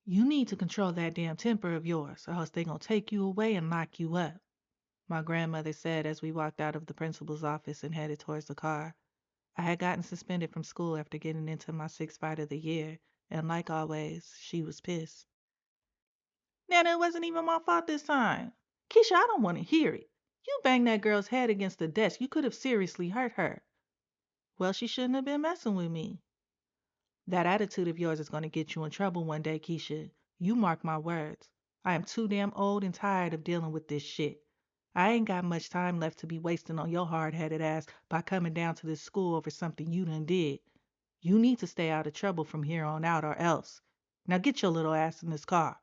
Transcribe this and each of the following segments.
You need to control that damn temper of yours, or else they gonna take you away and lock you up, my grandmother said as we walked out of the principal's office and headed towards the car. I had gotten suspended from school after getting into my sixth fight of the year, and like always, she was pissed. Nana, it wasn't even my fault this time. Keisha, I don't want to hear it. You banged that girl's head against the desk. You could have seriously hurt her. Well, she shouldn't have been messing with me. That attitude of yours is going to get you in trouble one day, Keisha. You mark my words. I am too damn old and tired of dealing with this shit. I ain't got much time left to be wasting on your hard-headed ass by coming down to this school over something you done did. You need to stay out of trouble from here on out or else. Now get your little ass in this car.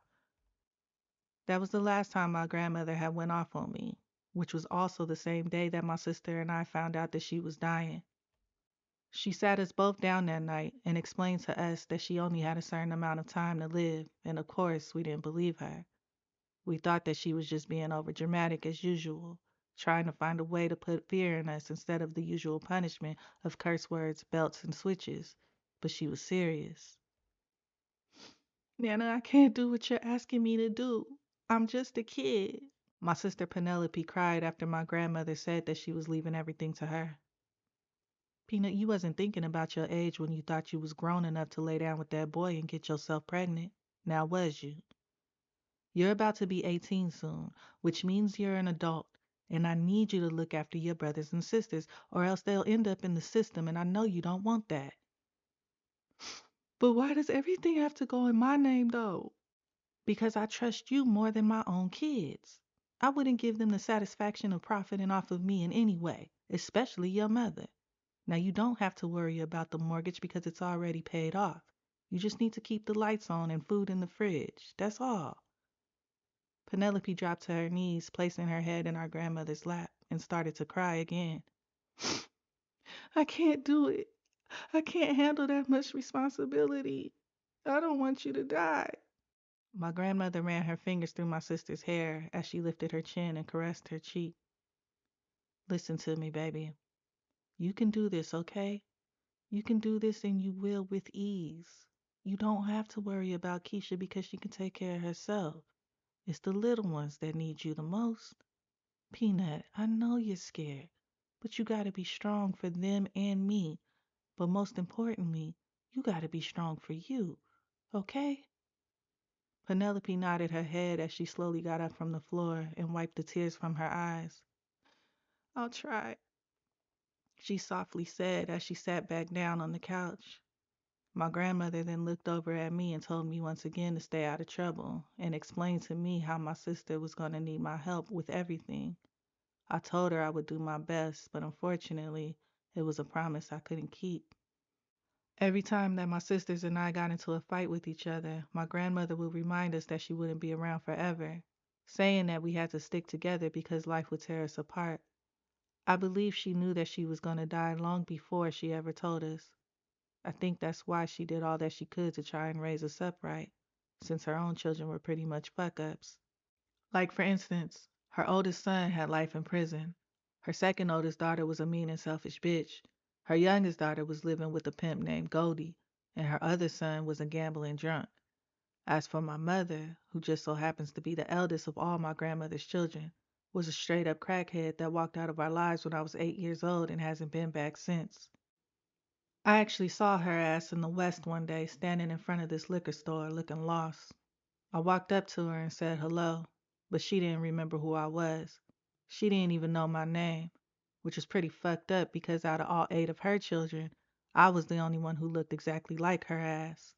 That was the last time my grandmother had went off on me, which was also the same day that my sister and I found out that she was dying. She sat us both down that night and explained to us that she only had a certain amount of time to live, and of course, we didn't believe her. We thought that she was just being overdramatic as usual, trying to find a way to put fear in us instead of the usual punishment of curse words, belts, and switches. But she was serious. Nana, I can't do what you're asking me to do. I'm just a kid. My sister Penelope cried after my grandmother said that she was leaving everything to her. Peanut, you wasn't thinking about your age when you thought you was grown enough to lay down with that boy and get yourself pregnant. Now was you? You're about to be 18 soon, which means you're an adult, and I need you to look after your brothers and sisters, or else they'll end up in the system, and I know you don't want that. But why does everything have to go in my name, though? Because I trust you more than my own kids. I wouldn't give them the satisfaction of profiting off of me in any way, especially your mother. Now, you don't have to worry about the mortgage because it's already paid off. You just need to keep the lights on and food in the fridge. That's all. Penelope dropped to her knees, placing her head in our grandmother's lap, and started to cry again. I can't do it. I can't handle that much responsibility. I don't want you to die. My grandmother ran her fingers through my sister's hair as she lifted her chin and caressed her cheek. Listen to me, baby. You can do this, okay? You can do this and you will with ease. You don't have to worry about Keisha because she can take care of herself. It's the little ones that need you the most. Peanut, I know you're scared, but you gotta be strong for them and me. But most importantly, you gotta be strong for you, okay? Penelope nodded her head as she slowly got up from the floor and wiped the tears from her eyes. I'll try, she softly said as she sat back down on the couch. My grandmother then looked over at me and told me once again to stay out of trouble and explained to me how my sister was going to need my help with everything. I told her I would do my best, but unfortunately, it was a promise I couldn't keep. Every time that my sisters and I got into a fight with each other, my grandmother would remind us that she wouldn't be around forever, saying that we had to stick together because life would tear us apart. I believe she knew that she was going to die long before she ever told us. I think that's why she did all that she could to try and raise us up right, since her own children were pretty much fuck-ups. Like, for instance, her oldest son had life in prison. Her second oldest daughter was a mean and selfish bitch. Her youngest daughter was living with a pimp named Goldie, and her other son was a gambling drunk. As for my mother, who just so happens to be the eldest of all my grandmother's children, was a straight-up crackhead that walked out of our lives when I was 8 years old and hasn't been back since. I actually saw her ass in the West one day standing in front of this liquor store looking lost. I walked up to her and said hello, but she didn't remember who I was. She didn't even know my name, which was pretty fucked up because out of all 8 of her children, I was the only one who looked exactly like her ass.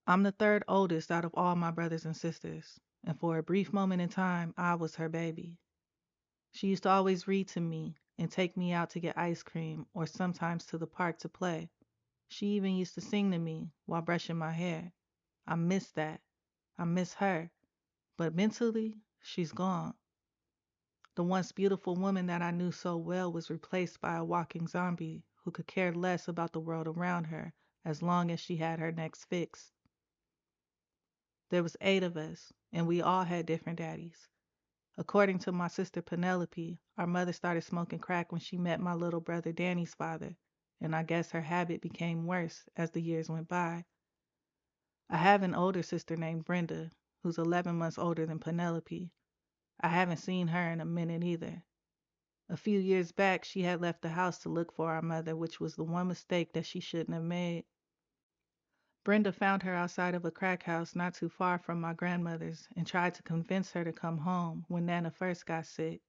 I'm the third oldest out of all my brothers and sisters, and for a brief moment in time, I was her baby. She used to always read to me and take me out to get ice cream or sometimes to the park to play. She even used to sing to me while brushing my hair. I miss that. I miss her. But mentally, she's gone. The once beautiful woman that I knew so well was replaced by a walking zombie who could care less about the world around her as long as she had her next fix. There was 8 of us, and we all had different daddies. According to my sister Penelope, our mother started smoking crack when she met my little brother Danny's father, and I guess her habit became worse as the years went by. I have an older sister named Brenda, who's 11 months older than Penelope. I haven't seen her in a minute either. A few years back, she had left the house to look for our mother, which was the one mistake that she shouldn't have made. Brenda found her outside of a crack house not too far from my grandmother's and tried to convince her to come home when Nana first got sick.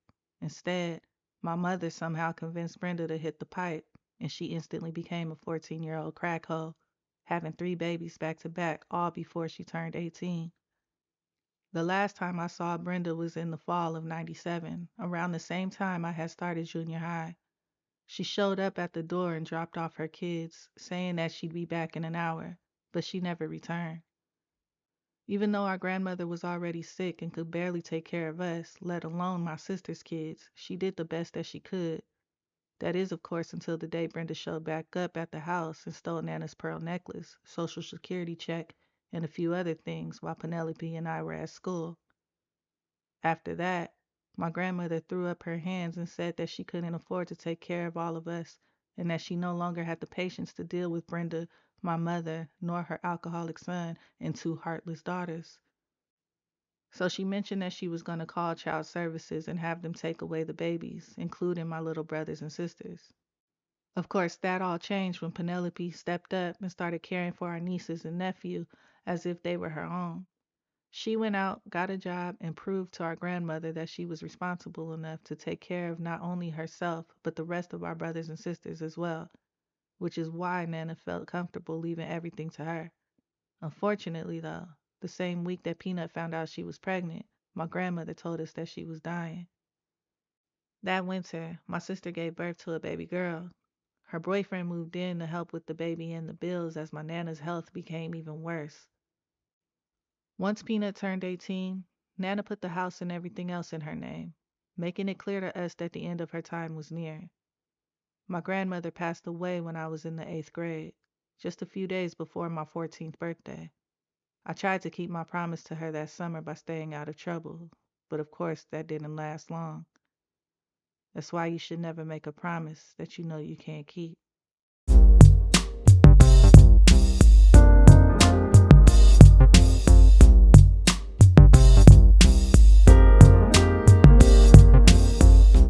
Instead, my mother somehow convinced Brenda to hit the pipe, and she instantly became a 14-year-old crack hoe, having 3 babies back to back, all before she turned 18. The last time I saw Brenda was in the fall of '97, around the same time I had started junior high. She showed up at the door and dropped off her kids, saying that she'd be back in an hour, but she never returned. Even though our grandmother was already sick and could barely take care of us, let alone my sister's kids, she did the best that she could. That is, of course, until the day Brenda showed back up at the house and stole Nana's pearl necklace, Social Security check, and a few other things while Penelope and I were at school. After that, my grandmother threw up her hands and said that she couldn't afford to take care of all of us and that she no longer had the patience to deal with Brenda, my mother, nor her alcoholic son and 2 heartless daughters. So she mentioned that she was going to call child services and have them take away the babies, including my little brothers and sisters. Of course, that all changed when Penelope stepped up and started caring for our nieces and nephew as if they were her own. She went out, got a job, and proved to our grandmother that she was responsible enough to take care of not only herself, but the rest of our brothers and sisters as well, which is why Nana felt comfortable leaving everything to her. Unfortunately, though, the same week that Peanut found out she was pregnant, my grandmother told us that she was dying. That winter, my sister gave birth to a baby girl. Her boyfriend moved in to help with the baby and the bills as my Nana's health became even worse. Once Peanut turned 18, Nana put the house and everything else in her name, making it clear to us that the end of her time was near. My grandmother passed away when I was in the 8th grade, just a few days before my 14th birthday. I tried to keep my promise to her that summer by staying out of trouble, but of course that didn't last long. That's why you should never make a promise that you know you can't keep.